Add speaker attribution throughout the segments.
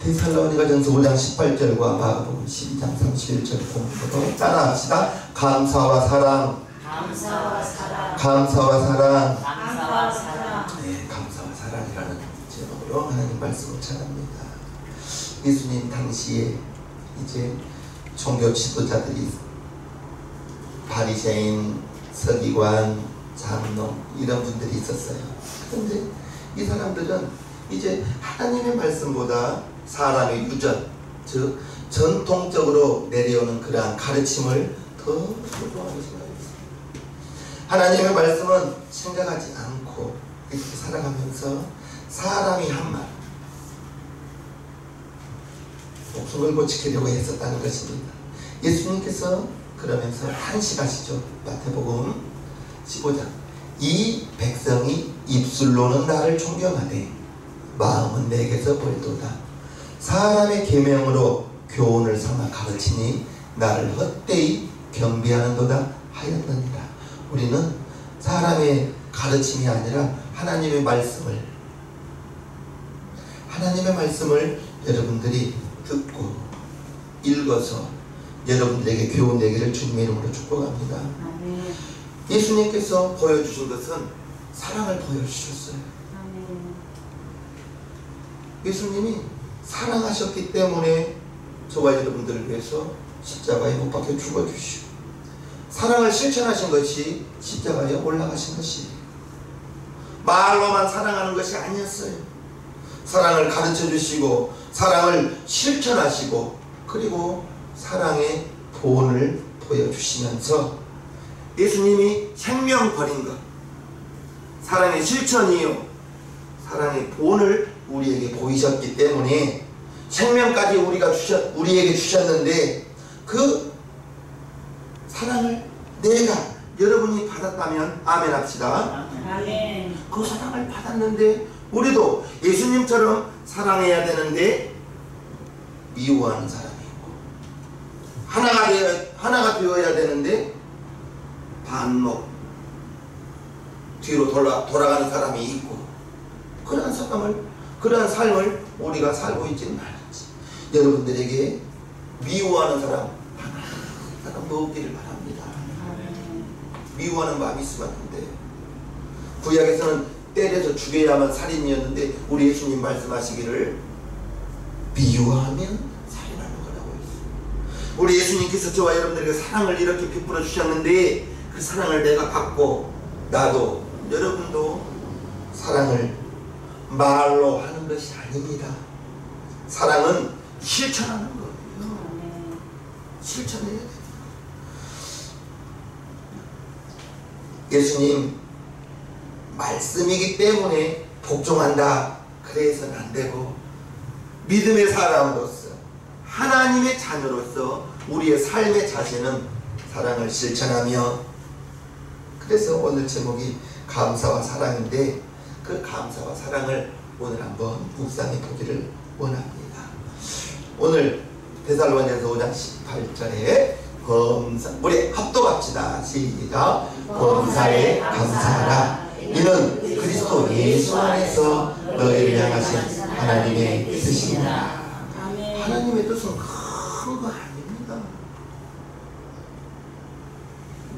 Speaker 1: 데살로니가전서 5장 18절과 마가복음 12장 31절 공부도 따라합시다. 감사와 사랑,
Speaker 2: 감사와 사랑,
Speaker 1: 감사와 사랑,
Speaker 2: 감사와 사랑.
Speaker 1: 네, 감사와 사랑이라는 제목으로 하나님 말씀을 전합니다. 예수님 당시에 이제 종교 지도자들이 바리새인, 서기관, 장로 이런 분들이 있었어요. 그런데 이 사람들은 이제 하나님의 말씀보다 사람의 유전, 즉 전통적으로 내려오는 그러한 가르침을 더 소중하게 생각했어요. 하나님의 말씀은 생각하지 않고 이렇게 살아가면서 사람이 한 말, 목숨을 고치려고 했었다는 것입니다. 예수님께서 그러면서 탄식하시죠. 마태복음 15장. 이 백성이 입술로는 나를 존경하되 마음은 내게서 멀도다. 사람의 계명으로 교훈을 삼아 가르치니 나를 헛되이 경배하는도다 하였느니라. 우리는 사람의 가르침이 아니라 하나님의 말씀을 여러분들이 듣고 읽어서 여러분들에게 교훈되기를 주님의 이름으로 축복합니다.
Speaker 2: 아멘.
Speaker 1: 예수님께서 보여주신 것은 사랑을 보여주셨어요.
Speaker 2: 아멘.
Speaker 1: 예수님이 사랑하셨기 때문에 저와 여러분들을 위해서 십자가에 못 박혀 죽어주시고 사랑을 실천하신 것이 십자가에 올라가신 것이에요. 말로만 사랑하는 것이 아니었어요. 사랑을 가르쳐 주시고 사랑을 실천하시고 그리고 사랑의 본을 보여주시면서 예수님이 생명 버린 것, 사랑의 실천이요 사랑의 본을 우리에게 보이셨기 때문에 생명까지 우리에게 주셨는데 그 사랑을 내가 여러분이 받았다면 아멘 합시다.
Speaker 2: 아멘.
Speaker 1: 그 사랑을 받았는데 우리도 예수님처럼 사랑해야 되는데 미워하는 사람이 있고 하나가 되어야 되는데 반목 뒤로 돌아가는 사람이 있고 그러한 삶을 우리가 살고 있지는 말았지. 여러분들에게 미워하는 사람 없기를 바랍니다. 미워하는 마음이 있으면 안 돼요. 구약에서는 때려서 죽여야만 살인이었는데 우리 예수님 말씀하시기를 미워하면 살인하는 거라고 했어요. 우리 예수님께서 저와 여러분들에게 사랑을 이렇게 베풀어 주셨는데 그 사랑을 내가 받고 나도 여러분도 사랑을 말로 하는 것이 아닙니다. 사랑은 실천하는 거예요. 실천해야 돼요. 예수님 말씀이기 때문에 복종한다 그래서는 안 되고 믿음의 사람으로서 하나님의 자녀로서 우리의 삶의 자세는 사랑을 실천하며 그래서 오늘 제목이 감사와 사랑인데 그 감사와 사랑을 오늘 한번 묵상해 보기를 원합니다. 오늘 데살로니가전서 5장 18절에 범사 우리 합독합시다. 시작. 범사에 감사하라. 이는 그리스도 예수 안에서 너희를 향하신 하나님의 뜻이니라. 하나님의 뜻은 큰 거 아닙니다.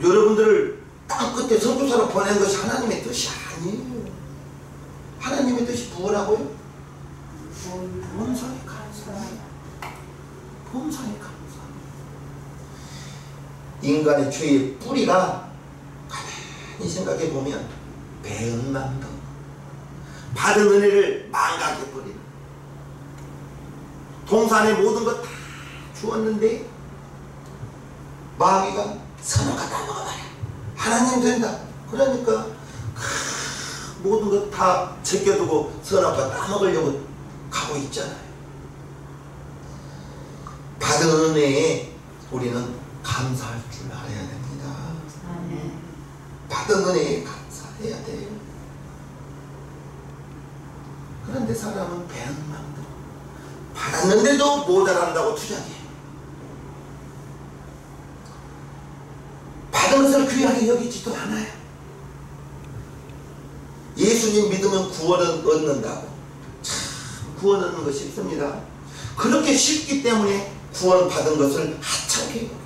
Speaker 1: 여러분들을 땅 끝에 선교사로 보낸 것이 하나님의 뜻이 아니에요. 하나님의 뜻이 뭐라고요? 범사에 감사. 범사에 감사. 인간의 죄의 뿌리가 가만히 생각해 보면 배은망덕, 받은 은혜를 망각해버리는, 동산의 모든 것 다 주었는데 마귀가 선어가 다 먹어봐라, 하나님 된다 그러니까 모든 것 다 제껴두고 선어가 다 먹으려고 가고 있잖아요. 받은 은혜에 우리는 감사할 줄 알아야 됩니다. 받은 은혜에 감사해야 돼요. 그런데 사람은 배은망덕, 받았는데도 모자란다고 투정해요. 받은 것을 귀하게 여기지도 않아요. 예수님 믿으면 구원을 얻는다고. 참 구원 얻는 것이 있습니다. 그렇게 쉽기 때문에 구원받은 것을 하찮게 여겨요.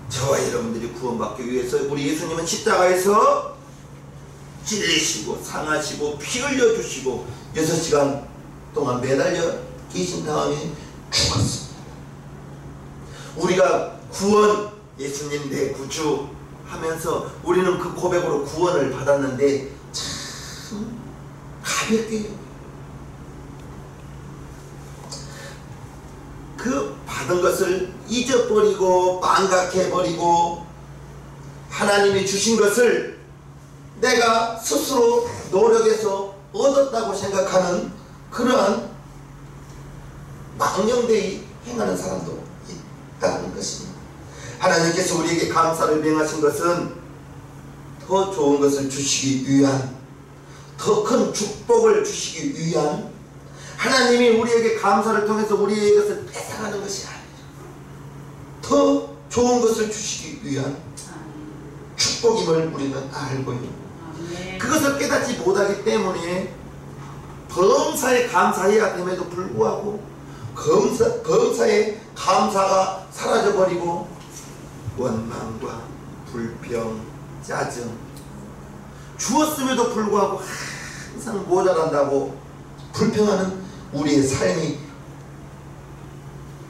Speaker 1: 저와 여러분들이 구원받기 위해서 우리 예수님은 십자가에서 찔리시고 상하시고 피 흘려주시고 6시간 동안 매달려 계신 다음에 죽었습니다. 우리가 구원, 예수님 내 구주 하면서 우리는 그 고백으로 구원을 받았는데 참 가볍게 그 받은 것을 잊어버리고 망각해버리고 하나님이 주신 것을 내가 스스로 노력해서 얻었다고 생각하는 그러한 망령되이 행하는 사람도 있다는 것입니다. 하나님께서 우리에게 감사를 명하신 것은 더 좋은 것을 주시기 위한, 더 큰 축복을 주시기 위한, 하나님이 우리에게 감사를 통해서 우리의 것을 뺏어가는 것이 아니라 더 좋은 것을 주시기 위한 축복임을 우리는 알고요. 그것을 깨닫지 못하기 때문에 범사에 감사해야 됨에도 불구하고 범사에 감사가 사라져버리고 원망과 불평, 짜증, 주었음에도 불구하고 항상 모자란다고 불평하는 우리의 삶이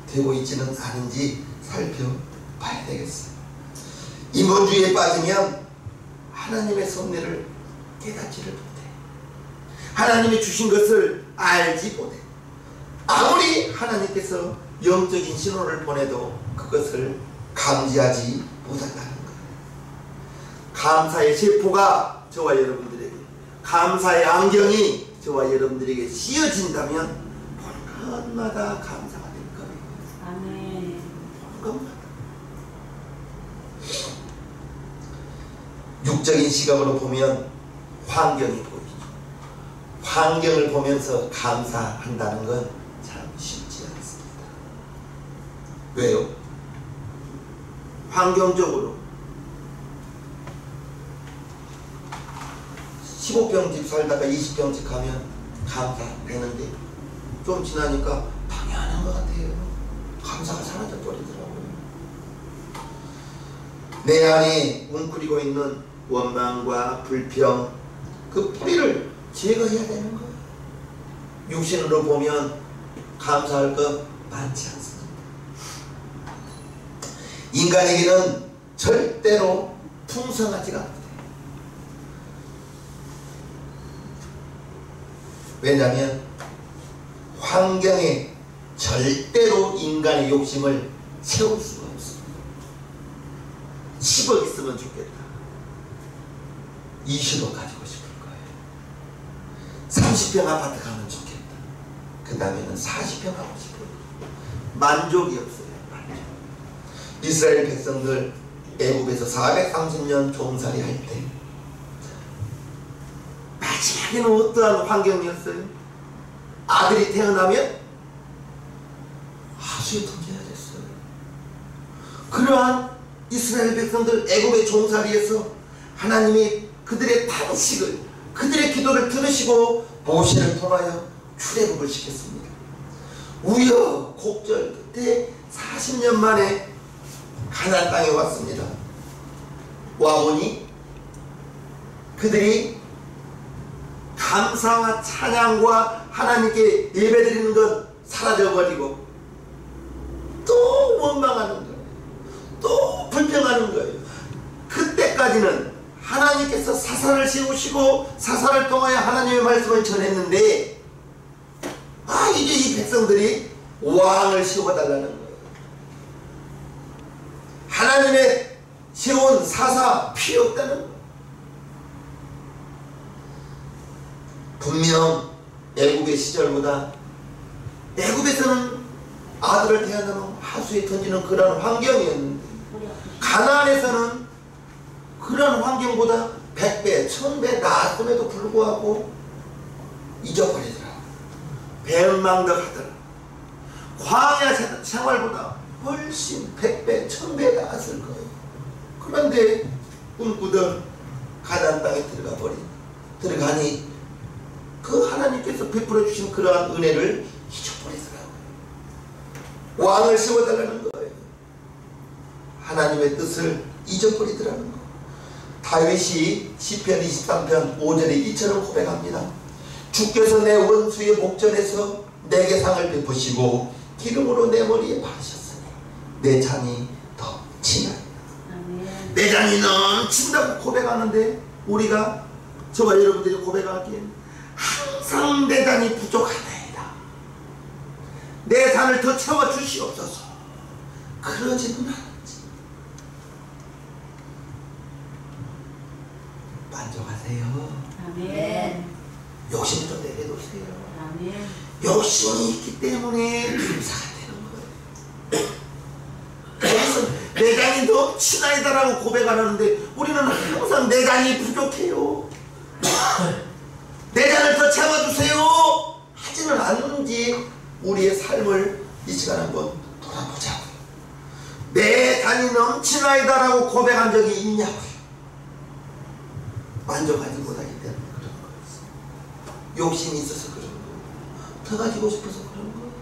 Speaker 1: 되고 있지는 않은지 살펴봐야 되겠어요. 인본주의에 빠지면 하나님의 섭리를 깨닫지를 못해. 하나님이 주신 것을 알지 못해. 아무리 하나님께서 영적인 신호를 보내도 그것을 감지하지 못한다는 거예요. 감사의 세포가 저와 여러분들에게, 감사의 안경이 저와 여러분들에게 씌어진다면 보는 것마다 감사가 될 거예요.
Speaker 2: 아멘.
Speaker 1: 보는 것마다. 육적인 시각으로 보면 환경이 보이죠. 환경을 보면서 감사한다는 건 참 쉽지 않습니다. 왜요? 환경적으로 15평집 살다가 20평집 가면 감사되는데 좀 지나니까 당연한 것 같아요. 감사가 사라져 버리더라고요. 내 안에 웅크리고 있는 원망과 불평, 그 뿌리를 제거해야 되는 거예요. 육신으로 보면 감사할 것 많지 않습니다. 인간에게는 절대로 풍성하지가 않아요. 왜냐하면 환경에 절대로 인간의 욕심을 세울 수가 없습니다. 10억 있으면 좋겠다. 20억 가지고 싶을 거예요. 30평 아파트 가면 좋겠다. 그 다음에는 40평 하고 싶어요. 만족이 없어요. 만족. 이스라엘 백성들 애굽에서 430년 종살이 할 때 마지막에는 어떠한 환경이었어요? 아들이 태어나면 하수에 던져야 됐어요. 그러한 이스라엘 백성들 애굽의 종살이에서 하나님이 그들의 탄식을, 그들의 기도를 들으시고 모세를 통하여 출애굽을 시켰습니다. 우여곡절 끝에 40년 만에 가나안 땅에 왔습니다. 와보니 그들이 감사와 찬양과 하나님께 예배드리는 건 사라져버리고 또 원망하는 거예요. 또 불평하는 거예요. 그때까지는 하나님께서 사사를 세우시고 사사를 통하여 하나님의 말씀을 전했는데 이제 이 백성들이 왕을 세워달라는 거예요. 하나님의 세운 사사 필요 없다는 거예요. 분명 애굽의 시절보다 애굽에서는 아들을 태어나면 하수에 던지는 그런 환경이었는데 가나안에서는 그런 환경보다 100배, 1000배 나았음에도 불구하고 잊어버리더라. 배은망덕하더라. 광야 생활보다 훨씬 100배, 1000배 나았을 거예요. 그런데 꿈꾸던 가나안 땅에 들어가니 그 하나님께서 베풀어 주신 그러한 은혜를 왕을 세워달라는 거예요. 하나님의 뜻을 잊어버리더라는 거. 다윗이 시편 23편 5절에 이처럼 고백합니다. 주께서 내 원수의 목전에서 내게 상을 베푸시고 기름으로 내 머리에 바르셨으니 내 잔이 더 치나이다. 내 잔이 넘친다고 고백하는데 우리가 저와 여러분들이 고백하기엔 항상 내 잔이 부족하나이다. 내 잔을 더 채워주시옵소서. 그러지는 않은지 만족하세요.
Speaker 2: 아멘.
Speaker 1: 욕심 좀 내려놓으세요.
Speaker 2: 아멘.
Speaker 1: 욕심이 있기 때문에 감사가 되는 거예요. 여기서 내 잔이 넘치나이다라고 고백하는데 우리는 항상 내 잔이 부족해요. 내 잔을 더 채워주세요 하지는 않는지 우리의 삶을 이 시간에 한번 돌아보자고요. 내 잔이 넘치나이다라고 고백한 적이 있냐고요. 만족하지 못하기 때문에 그런 거였어요. 욕심이 있어서 그런 거예요. 더 가지고 싶어서 그런 거예요.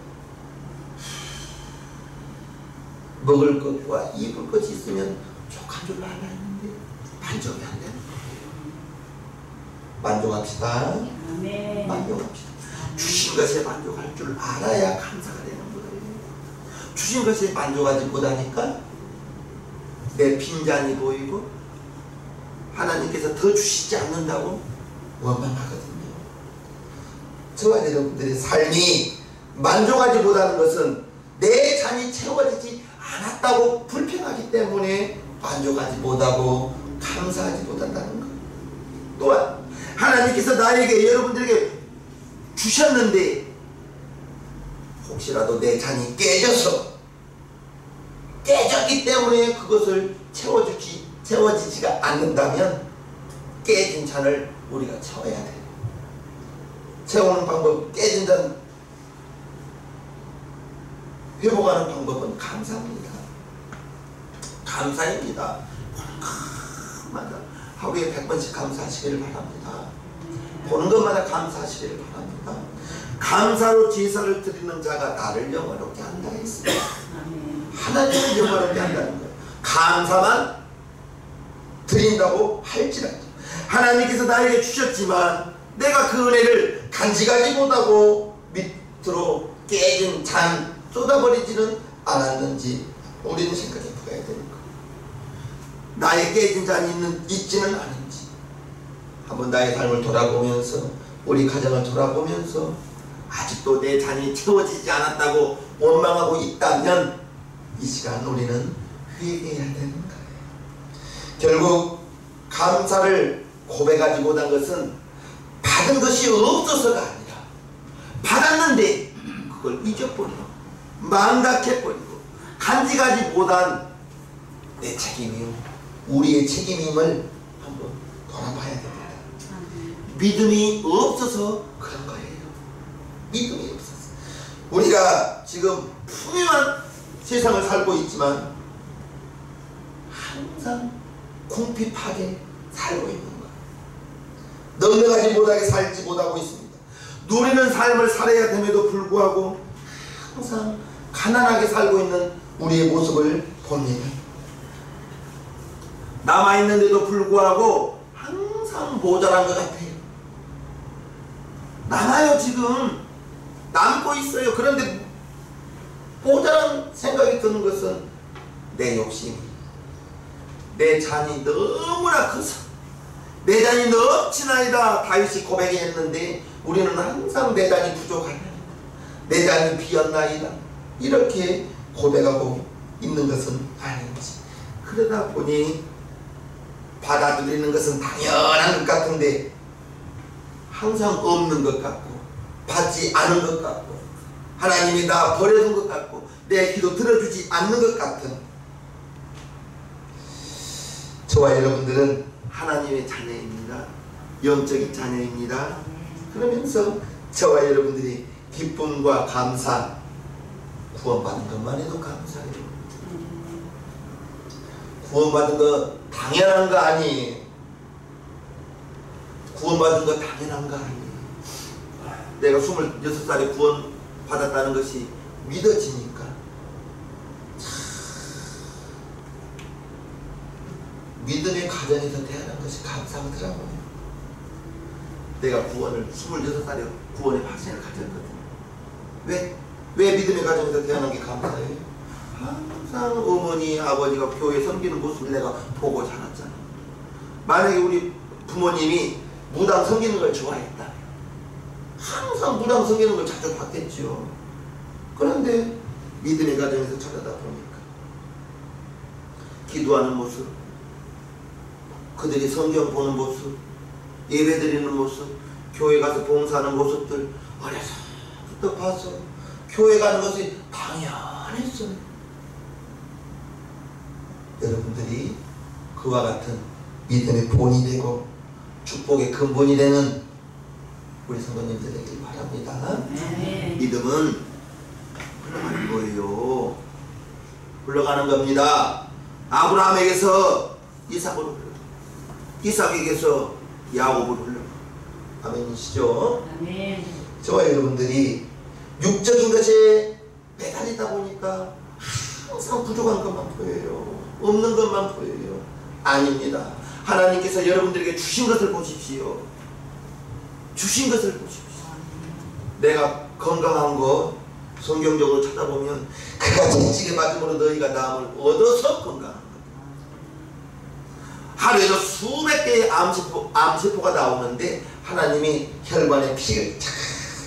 Speaker 1: 먹을 것과 입을 것이 있으면 족한 줄 알아야 했는데 만족이 안 되는 거예요. 만족합시다.
Speaker 2: 아멘.
Speaker 1: 만족합시다. 주신 것에 만족할 줄 알아야 감사가 되는 거예요. 주신 것에 만족하지 못하니까 내 빈잔이 보이고 하나님께서 더 주시지 않는다고 원망하거든요. 저와 여러분들의 삶이 만족하지 못하는 것은 내 잔이 채워지지 않았다고 불평하기 때문에 만족하지 못하고 감사하지 못한다는 것. 또한 하나님께서 나에게 여러분들에게 주셨는데 혹시라도 내 잔이 깨졌기 때문에 그것을 채워지지가 않는다면 깨진 잔을 우리가 채워야 돼요. 채우는 방법, 깨진 잔 회복하는 방법은 감사입니다. 감사입니다. 맞아. 하루에 100번씩 감사하시기를 바랍니다. 보는 것마다 감사하시기를 바랍니다. 감사로 제사를 드리는 자가 나를 영화롭게 한다 했습니다. 하나님을 영화롭게 한다는 거예요. 감사만 드린다고 할지라도 하나님께서 나에게 주셨지만 내가 그 은혜를 간직하지 못하고 밑으로 깨진 잔 쏟아버리지는 않았는지 우리는 생각해 봐야 되는 거예요. 나의 깨진 잔이 있지는 않은지 한번 나의 삶을 돌아보면서 우리 가정을 돌아보면서 아직도 내 잔이 채워지지 않았다고 원망하고 있다면 이 시간 우리는 회개해야 되는 거예요. 결국 감사를 고백하지 못한 것은 받은 것이 없어서가 아니라 받았는데 그걸 잊어버리고 망각해버리고 간직하지 못한 내 책임이요 우리의 책임임을 한번 돌아봐야 됩니다. 믿음이 없어서 그런 거예요. 믿음이 없어서 우리가 지금 풍요한 세상을 살고 있지만 항상 궁핍하게 살고 있는 거예요. 넉넉하지 못하게 살지 못하고 있습니다. 누리는 삶을 살아야 됨에도 불구하고 항상 가난하게 살고 있는 우리의 모습을 봅니다. 남아있는데도 불구하고 항상 모자란 것 같아요. 남아요. 지금 남고 있어요. 그런데 모자란 생각이 드는 것은 내 욕심이 내 잔이 너무나 커서 내 잔이 넘치나이다 다윗이 고백했는데 우리는 항상 내 잔이 부족하다 내 잔이 비었나이다 이렇게 고백하고 있는 것은 아닌지 그러다 보니 받아들이는 것은 당연한 것 같은데 항상 없는 것 같고 받지 않은 것 같고 하나님이 나 버려둔 것 같고 내 기도 들어주지 않는 것 같은 저와 여러분들은 하나님의 자녀입니다. 영적인 자녀입니다. 그러면서 저와 여러분들이 기쁨과 감사 구원받은 것만 해도 감사해요. 구원받은 거 당연한 거 아니에요. 구원받은 거 당연한 거 아니에요. 내가 26살에 구원받았다는 것이 믿어지니까 믿음의 가정에서 태어난 것이 감사하더라고요. 내가 구원을 26살에 구원의 확신을 가졌거든요. 왜 믿음의 가정에서 태어난 게 감사해요? 항상 어머니 아버지가 교회 섬기는 모습을 내가 보고 자랐잖아. 만약에 우리 부모님이 무당 섬기는 걸 좋아했다면 항상 무당 섬기는 걸 자주 봤겠죠. 그런데 믿음의 가정에서 자라다 보니까 기도하는 모습, 그들이 성경 보는 모습, 예배 드리는 모습, 교회 가서 봉사하는 모습들 어려서부터 봐서 교회 가는 것이 당연했어요. 여러분들이 그와 같은 믿음의 본이 되고 축복의 근본이 되는 우리 성도님들 되길 바랍니다.
Speaker 2: 네.
Speaker 1: 믿음은 흘러가는 거예요. 흘러가는 겁니다. 아브라함에게서 이삭으로 흘러, 이삭에게서 야곱으로 흘러. 아멘이시죠?
Speaker 2: 아멘.
Speaker 1: 저와 여러분들이 육적인 것에 매달리다 보니까 항상 부족한 것만 보여요. 없는 것만 보여요. 아닙니다. 하나님께서 여러분들에게 주신 것을 보십시오. 주신 것을 보십시오. 내가 건강한 것 성경적으로 찾아보면 그가 채찍에 맞음으로 너희가 나음을 얻어서 건강한 것. 하루에도 수백 개의 암세포가 나오는데 하나님이 혈관에 피를 착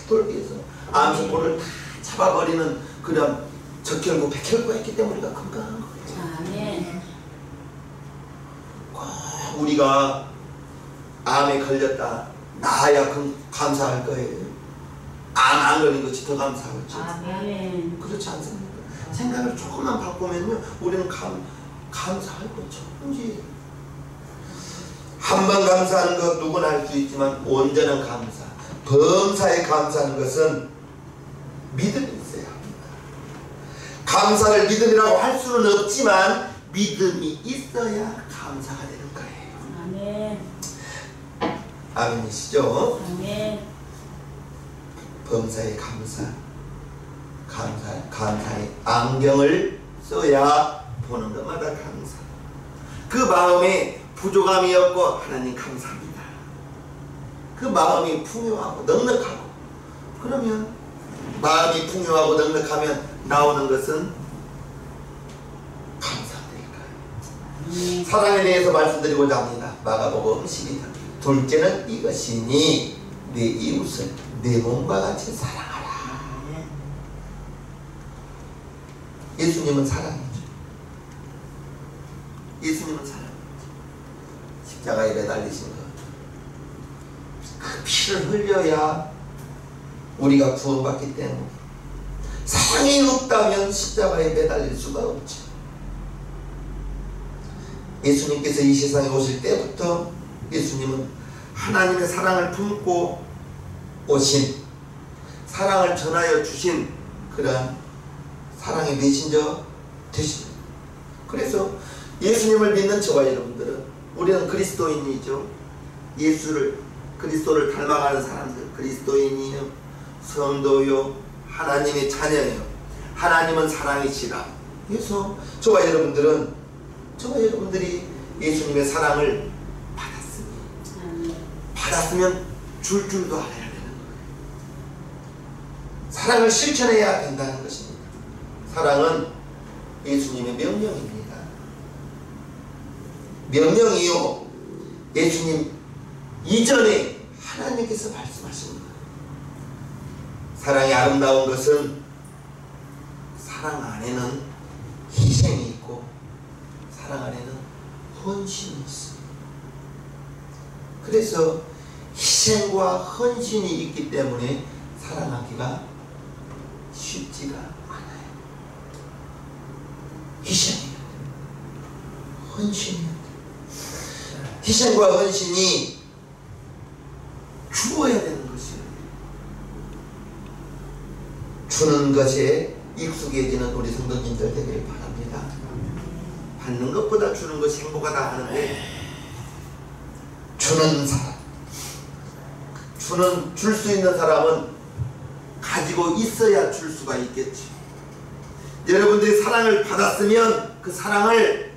Speaker 1: 돌게 해서 암세포를 다 잡아버리는 그런 적혈구, 백혈구가 있기 때문에 우리가 건강한 거예요.
Speaker 2: 아멘.
Speaker 1: 우리가 암에 걸렸다 나야 감사할 거예요. 암 안 걸린 것이 더 감사하죠.
Speaker 2: 아멘.
Speaker 1: 그렇지 않습니까? 생각을 조금만 바꾸면요 우리는 감사할 거죠. 한 번 감사하는 것 누구나 할 수 있지만 온전한 감사, 범사에 감사하는 것은 믿음이 있어야 합니다. 감사를 믿음이라고 할 수는 없지만 믿음이 있어야 감사가 되는 거예요.
Speaker 2: 아멘.
Speaker 1: 아멘이시죠?
Speaker 2: 아멘.
Speaker 1: 범사에 감사의 안경을 써야 보는 것마다 감사. 그 마음에 부족함이 없고 하나님 감사합니다. 그 마음이 풍요하고 넉넉하고, 그러면 마음이 풍요하고 넉넉하면 나오는 것은 감사일까요? 사랑에 대해서 말씀드리고자 합니다. 마가복음 12장. 둘째는 이것이니 내 이웃을 내 몸과 같이 사랑하라. 예수님은 사랑이죠. 예수님은 사랑이죠. 십자가에 매달리신 것, 그 피를 흘려야 우리가 구원받기 때문에 사랑이 없다면 십자가에 매달릴 수가 없죠. 예수님께서 이 세상에 오실 때부터 예수님은 하나님의 사랑을 품고 오신, 사랑을 전하여 주신 그러한 사랑의 메신저 되십니다. 그래서 예수님을 믿는 저와 여러분들은 우리는 그리스도인이죠. 그리스도를 닮아가는 사람들, 그리스도인이요, 성도요, 하나님의 자녀요. 하나님은 사랑이시라. 그래서 저와 여러분들이 예수님의 사랑을 받았으면 줄 줄도 알아야 되는 거예요. 사랑을 실천해야 된다는 것입니다. 사랑은 예수님의 명령입니다. 명령이요, 예수님 이전에 하나님께서 말씀하신 거예요. 사랑이 아름다운 것은 사랑 안에는 희생이 있고 사랑 안에는 헌신이 있어요. 그래서 희생과 헌신이 있기 때문에 사랑하기가 쉽지가 않아요. 희생이야, 헌신이야. 희생과 헌신이 주어야 되는 것이에요. 주는 것에 익숙해지는 우리 성도님들 되길 바랍니다. 받는 것보다 주는 것이 행복하다 하는데, 주는 사람, 줄 수 있는 사람은 가지고 있어야 줄 수가 있겠지. 여러분들이 사랑을 받았으면 그 사랑을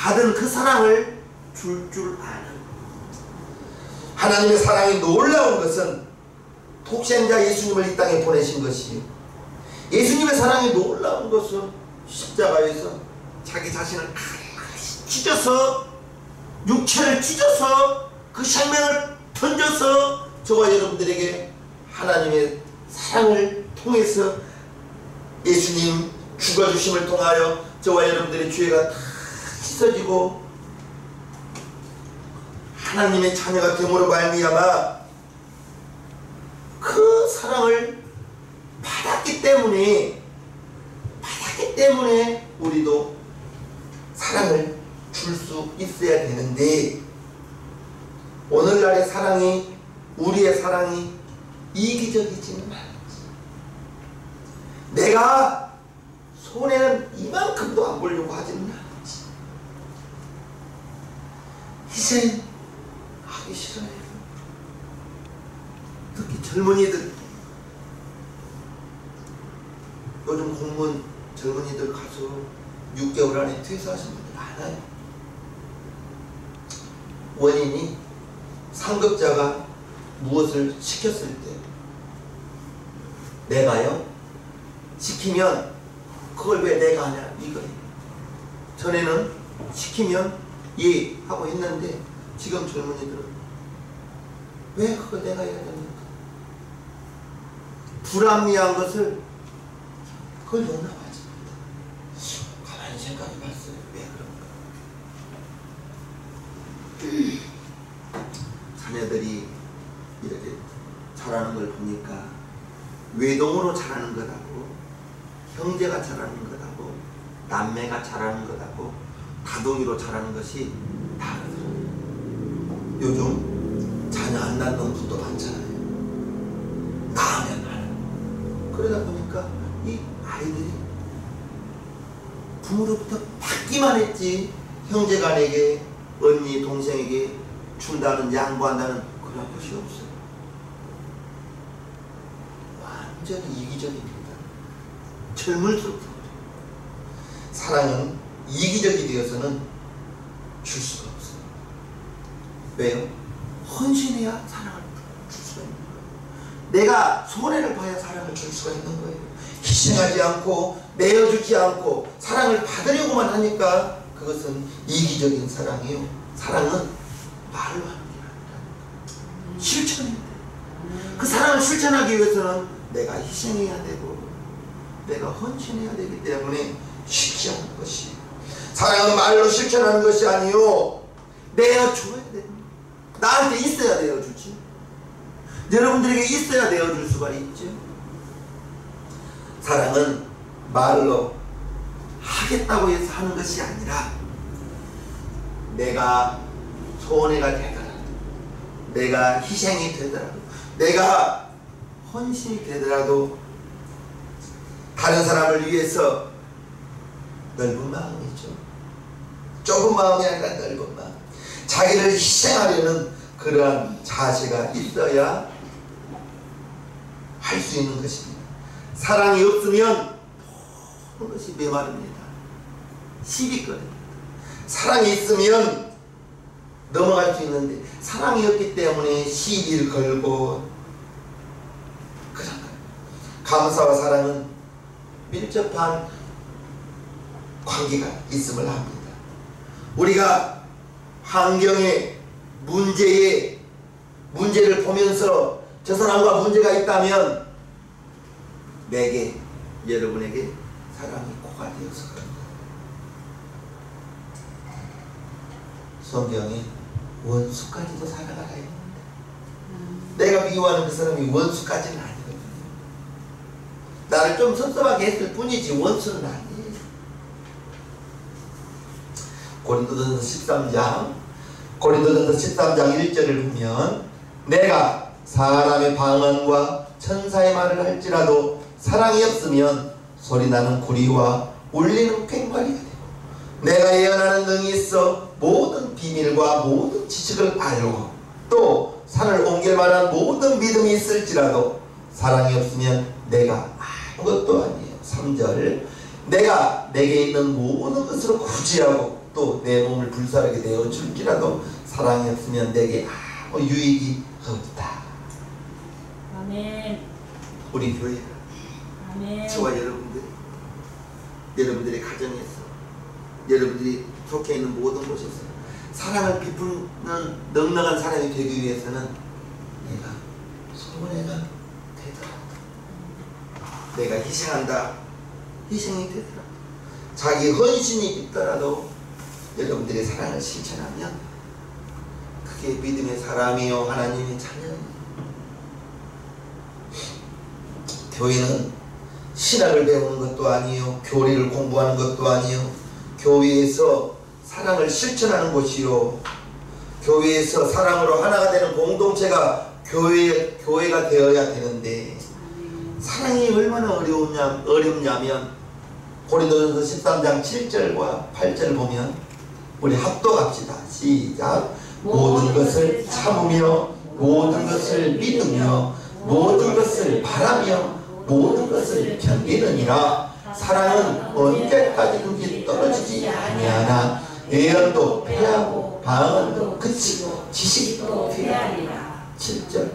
Speaker 1: 받은 그 사랑을 줄 아는 하나님의 사랑이 놀라운 것은 독생자 예수님을 이 땅에 보내신 것이요, 예수님의 사랑이 놀라운 것은 십자가에서 자기 자신을 찢어서, 육체를 찢어서 그 생명을 던져서 저와 여러분들에게 하나님의 사랑을 통해서 예수님 죽어주심을 통하여 저와 여러분들의 죄가 다 씻어지고 하나님의 자녀가 됨으로 말미암아 그 사랑을 받았기 때문에 우리도 사랑을 줄 수 있어야 되는데, 오늘날의 사랑이, 우리의 사랑이 이기적이지는 않지. 내가 손해는 이만큼도 안 보려고 하지는 않지. 희생하기 싫어요. 특히 젊은이들, 요즘 공무원 젊은이들 가서 6개월 안에 퇴사하신 분들 많아요. 원인이 상급자가 무엇을 시켰을 때 내가요 시키면 그걸 왜 내가 하냐 이거예요. 전에는 시키면 예 하고 했는데 지금 젊은이들은 왜 그걸 내가 해야 됩니까? 불합리한 것을 그걸 용납하지 못해. 가만히 생각해 봤어요. 왜 그런가? 자녀들이 이렇게 자라는 걸 보니까 외동으로 자라는 것하고 형제가 자라는 것하고 남매가 자라는 것하고 다둥이로 자라는 것이 다르더라고요. 요즘 자녀 안 낳는 분도 많잖아요. 낳으면 알아. 그러다 보니까 이 아이들이 부모로부터 받기만 했지 형제간에게 언니 동생에게 준다는 양보한다는 그런 것이 없어요. 완전히 이기적입니다. 젊을수록 사랑은 이기적이 되어서는 줄 수가 없어요. 왜요? 헌신해야 사랑을 줄 수가 있는 거예요. 내가 손해를 봐야 사랑을 줄 수가 있는 거예요. 희생하지 않고 내어주지 않고 사랑을 받으려고만 하니까 그것은 이기적인 사랑이요. 사랑은 말로 하는 게 아니라 실천해야 돼요. 그 사랑을 실천하기 위해서는 내가 희생해야 되고 내가 헌신해야 되기 때문에 쉽지 않은 것이, 사랑은 말로 실천하는 것이 아니요 내어줘야 됩니다. 나한테 있어야 내어주지. 여러분들에게 있어야 내어줄 수가 있죠. 사랑은 말로 하겠다고 해서 하는 것이 아니라 내가 손해가 되더라도, 내가 희생이 되더라도, 내가 헌신이 되더라도 다른 사람을 위해서 넓은 마음이죠. 좁은 마음이 아니라 넓은 마음. 자기를 희생하려는 그러한 자세가 있어야 할 수 있는 것입니다. 사랑이 없으면 모든 것이 메마릅니다. 시비거립니다. 사랑이 있으면 넘어갈 수 있는데 사랑이 없기 때문에 시비를 걸고 그런 거예요. 감사와 사랑은 밀접한 관계가 있음을 합니다. 우리가 환경의 문제를 보면서 저 사람과 문제가 있다면 내게, 여러분에게 사랑이 코가 되어서 그런 거예요. 성경에 원수까지도 사랑하라 했는데 내가 미워하는 그 사람이 원수까지는 아니거든요. 나를 좀 섭섭하게 했을 뿐이지 원수는 아니에요. 고린도전서 13장 1절을 보면 내가 사람의 방언과 천사의 말을 할지라도 사랑이 없으면 소리나는 구리와 울리는 꽹과리가 되고 내가 예언하는 능이 있어 모든 비밀과 모든 지식을 알고 또 산을 옮길 만한 모든 믿음이 있을지라도 사랑이 없으면 내가 아무것도 아니에요. 3절 내가 내게 있는 모든 것으로 구제하고 또 내 몸을 불사르게 되어 줄지라도 사랑이 없으면 내게 아무 유익이 없다.
Speaker 2: 아멘.
Speaker 1: 우리 교회,
Speaker 2: 아멘.
Speaker 1: 저와 여러분들의 가정에서, 여러분들이 속해 있는 모든 곳에서 사랑을 베푸는 넉넉한 사람이 되기 위해서는 내가 손해가 되더라. 내가 희생한다. 희생이 되더라. 자기 헌신이 있더라도 여러분들의 사랑을 실천하면 그게 믿음의 사람이요 하나님의 자녀입니다. 교회는 신학을 배우는 것도 아니요, 교리를 공부하는 것도 아니요, 교회에서 사랑을 실천하는 곳이요, 교회에서 사랑으로 하나가 되는 공동체가 교회가 되어야 되는데, 사랑이 얼마나 어렵냐면 고린도전서 13장 7절과 8절을 보면, 우리 합독합시다. 시작. 모든 것을 참으며, 모든 것을 믿으며, 모든 것을 바라며, 모든 것을 견디느니라. 사랑은 언제까지든지 떨어지지 아니하나 예언도 패하고 방언도 그치고 지식도 패하리라. 7절.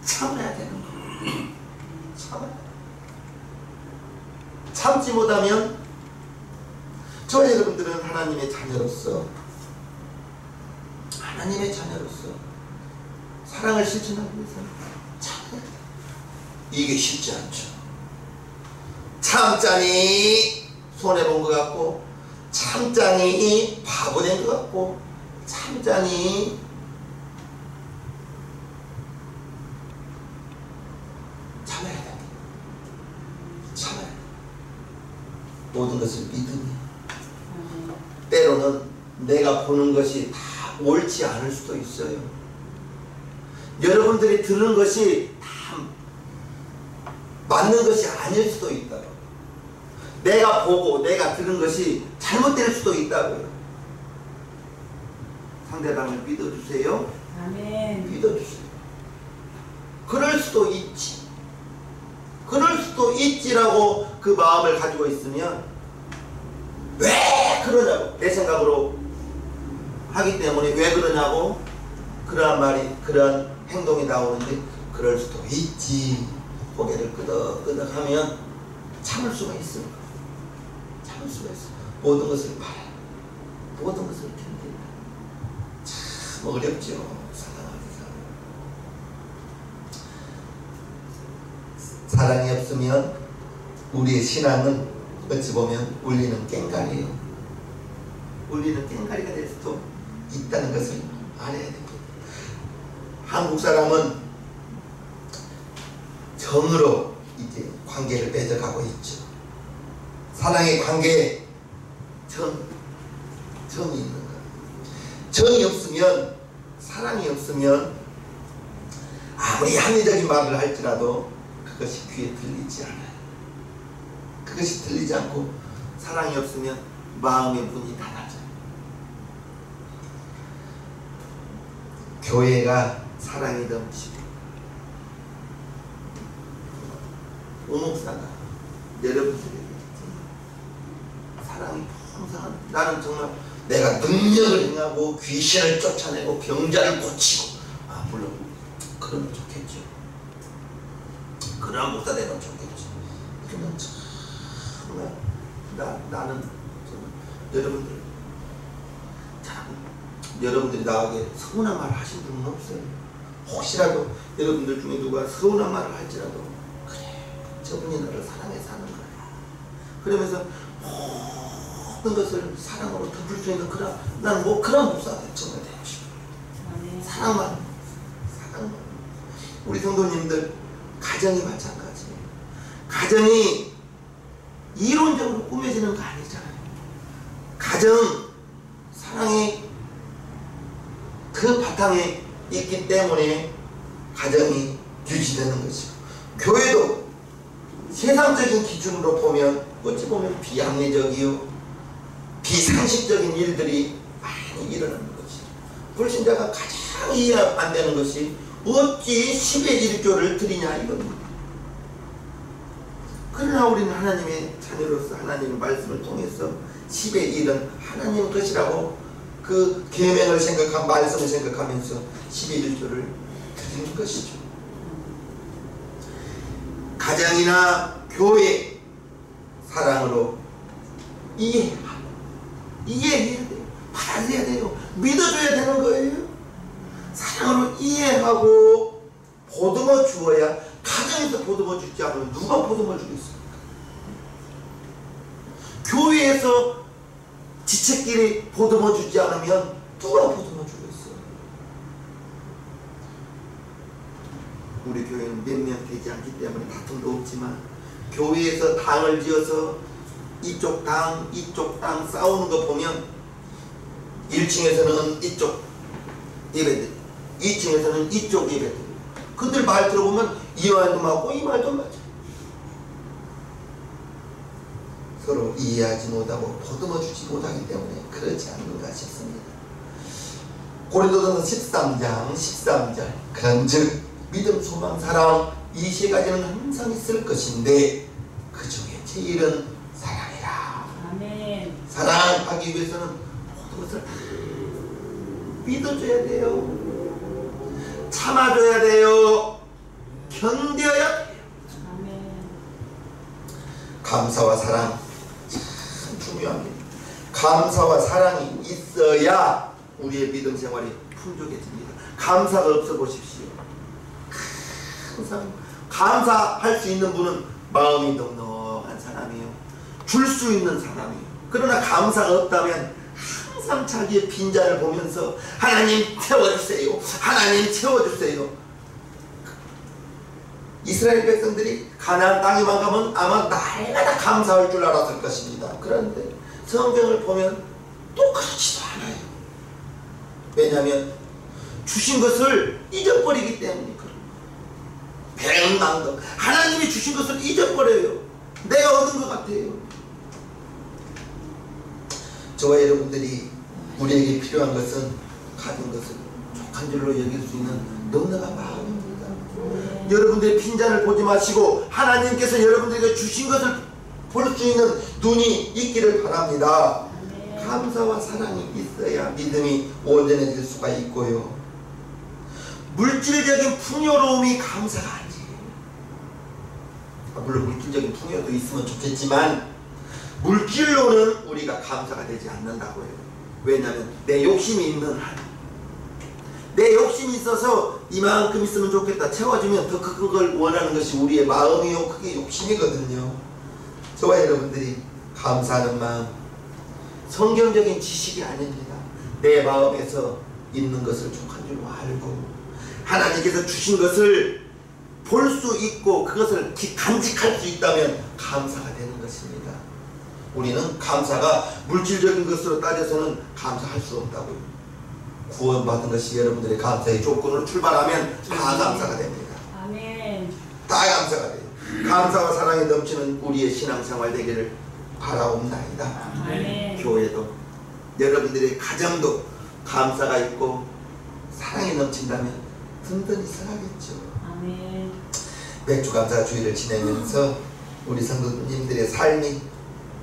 Speaker 1: 참아야 되는 거예요. 참지 못하면 저와 여러분들은 하나님의 자녀로서 사랑을 실천하기 위해서는 참아야 돼요. 이게 쉽지 않죠. 참자니 손해본 것 같고, 참자니 바보된 것 같고, 참자니 참아야 돼. 참아야 돼. 모든 것을 믿으니 때로는 내가 보는 것이 다 옳지 않을 수도 있어요. 여러분들이 들은 것이 다 맞는 것이 아닐 수도 있다고. 내가 보고 내가 들은 것이 잘못될 수도 있다고요. 상대방을 믿어주세요.
Speaker 2: 아멘.
Speaker 1: 믿어주세요. 그럴 수도 있지. 그럴 수도 있지라고 그 마음을 가지고 있으면 왜 그러냐고 내 생각으로 하기 때문에 왜 그러냐고 그러한 말이, 그러한 행동이 나오는데, 그럴 수도 있지. 고개를 끄덕끄덕 하면 참을 수가 있습니다. 참을 수가 있어. 모든 것을 바라, 모든 것을 견딘다. 참 어렵죠. 사랑이 없으면 우리의 신앙은 어찌 보면 울리는 꽹과리예요. 울리는 꽹과리가 될 수도 있다는 것을 알아야 됩니다. 한국 사람은 정으로 이제 관계를 맺어가고 있죠. 사랑의 관계에 정이 있는 거예요. 정이 없으면, 사랑이 없으면 아무리 합리적인 말을 할지라도 그것이 귀에 들리지 않아요. 그것이 들리지 않고, 사랑이 없으면 마음의 문이 닫아져요. 교회가 사랑이 넘치고, 오목사가 여러분들에게 사랑이 풍성한, 나는 정말 내가 능력을 행하고 귀신을 쫓아내고 병자를 고치고, 물론 그러면 좋겠죠. 그런 목사 되면 좋겠지. 그러면 정말 나는 정말 여러분들이 나에게 서운한 말을 하신 분은 없어요. 혹시라도 여러분들 중에 누가 서운한 말을 할지라도, 그래, 저분이 너를 사랑해서 하는 거야. 그러면서 모든 것을 사랑으로 덮을 수 있는 나는 그런 목사가 정말 되고 싶어요. 사랑만. 우리 성도님들 가정이 마찬가지예요. 가정이 이론적으로 꾸며지는 거 아니잖아요. 가정, 사랑이 그 바탕에 있기 때문에 가정이 유지되는 것이고, 교회도 세상적인 기준으로 보면 어찌 보면 비합리적이요, 비상식적인 일들이 많이 일어나는 것이죠. 불신자가 가장 이해 안 되는 것이 어찌 10의 1교를 드리냐 이겁니다. 그러나 우리는 하나님의 자녀로서 하나님의 말씀을 통해서 10의 1은 하나님 것이라고 그 계명을 생각한 말씀을 생각하면서 10의 1조를 드리는 것이죠. 가정이나 교회 사랑으로 이해해야 돼요. 받아들여야 돼요. 믿어줘야 되는 거예요. 사랑으로 이해하고 보듬어 주어야. 가정에서 보듬어 주지 않으면 누가 보듬어 주겠습니까? 교회에서 지체끼리 보듬어 주지 않으면 누가 보듬어 주겠어요? 우리 교회는 몇 명 되지 않기 때문에 다툼도 없지만 교회에서 당을 지어서 이쪽 당 싸우는 거 보면 1층에서는 이쪽 예배들, 2층에서는 이쪽 예배들. 그들 말 들어보면 이 말도 맞고 이 말도 맞아. 서로 이해하지 못하고 보듬어주지 못하기 때문에 그렇지 않는가 싶습니다. 고린도전서 13절 그런즉 믿음, 소망, 사랑 이 세 가지는 항상 있을 것인데 그 중에 제일은 사랑이라.
Speaker 2: 아멘.
Speaker 1: 사랑하기 위해서는 모든 것을 믿어줘야 돼요. 참아줘야 돼요. 견뎌야 돼요.
Speaker 2: 아멘.
Speaker 1: 감사와 사랑 참 중요합니다. 감사와 사랑이 있어야 우리의 믿음 생활이 풍족해집니다. 감사가 없어 보십시오. 항상 감사할 수 있는 분은 마음이 넉넉한 사람이에요. 줄 수 있는 사람이에요. 그러나 감사가 없다면 항상 자기의 빈잔을 보면서 하나님 채워주세요. 하나님 채워주세요. 이스라엘 백성들이 가나안 땅에만 가면 아마 날마다 감사할 줄 알았을 것입니다. 그런데 성경을 보면 또 그렇지도 않아요. 왜냐하면 주신 것을 잊어버리기 때문에 그런 거예요. 백만덕 하나님이 주신 것을 잊어버려요. 내가 얻은 것 같아요. 저와 여러분들이 우리에게 필요한 것은 가진 것을 족한 줄로 여길 수 있는 넉넉한 마음입니다. 여러분들의 빈잔을 보지 마시고 하나님께서 여러분들에게 주신 것을 볼 수 있는 눈이 있기를 바랍니다. 감사와 사랑이 있어야 믿음이 온전해질 수가 있고요. 물질적인 풍요로움이 감사가 아니에요. 물론 물질적인 풍요도 있으면 좋겠지만 물질로는 우리가 감사가 되지 않는다고요. 왜냐하면 내 욕심이 있는 한, 내 욕심이 있어서 이만큼 있으면 좋겠다, 채워주면 더 큰 걸 원하는 것이 우리의 마음이요, 그게 욕심이거든요. 저와 여러분들이 감사하는 마음, 성경적인 지식이 아닙니다. 내 마음에서 있는 것을 족한 줄 알고 하나님께서 주신 것을 볼 수 있고 그것을 간직할 수 있다면 감사가 되는 것입니다. 우리는 감사가 물질적인 것으로 따져서는 감사할 수 없다고요. 구원받은 것이 여러분들의 감사의 조건으로 출발하면 다 감사가 됩니다.
Speaker 2: 아멘.
Speaker 1: 다 감사가 돼요. 감사와 사랑이 넘치는 우리의 신앙생활 되기를 바라옵나이다.
Speaker 2: 아멘.
Speaker 1: 교회도 여러분들의 가정도 감사가 있고 사랑이 넘친다면 든든히 살아겠죠.
Speaker 2: 아멘.
Speaker 1: 맥주 감사 주일을 지내면서 우리 성도님들의 삶이,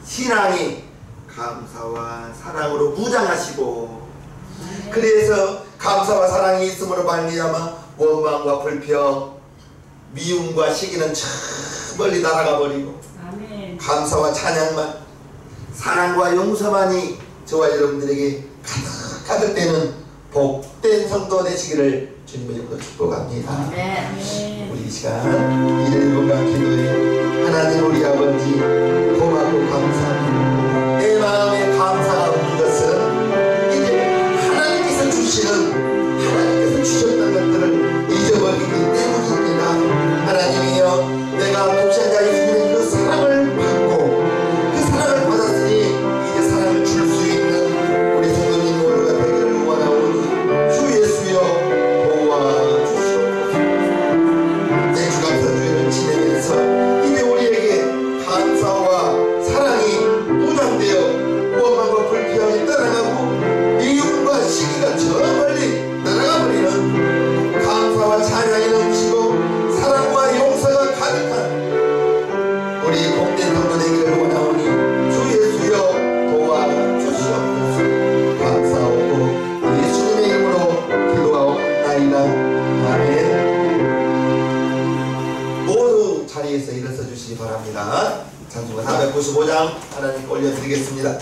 Speaker 1: 신앙이 감사와 사랑으로 무장하시고, 그래서 감사와 사랑이 있음으로 말미암아 원망과 불평, 미움과 시기는 저 멀리 날아가 버리고
Speaker 2: 아멘.
Speaker 1: 감사와 찬양만, 사랑과 용서만이 저와 여러분들에게 가득 되는 복된 성도 되시기를 주님의 이름으로 축복합니다.
Speaker 2: 아멘.
Speaker 1: 우리 이 시간 이름과 기도에 하나님 우리 아버지 고맙고 감사합니다. 내 마음에 감사가 없는 것은 이제 하나님께서 주셨던 것들을 잊어버리기 때문입니다. 하나님이여, 내가 독생자 예수님의 그 사랑을 받고 그 사랑을 받았으니 이제 사랑을 줄 수 있는 우리 성도님 모두가 되기를 원하오니 주 예수여 도와주시옵소서. 내 주감사주의를 지내면서 이제 우리에게 감사와 우리 복된 하루 되기를 원하오니 주 예수여 도와주시옵소서. 감사하고 예수님의 이름으로 기도하옵나이다. 아멘. 모두 자리에서 일어서 주시기 바랍니다. 찬송가 495장 하나님께 올려드리겠습니다.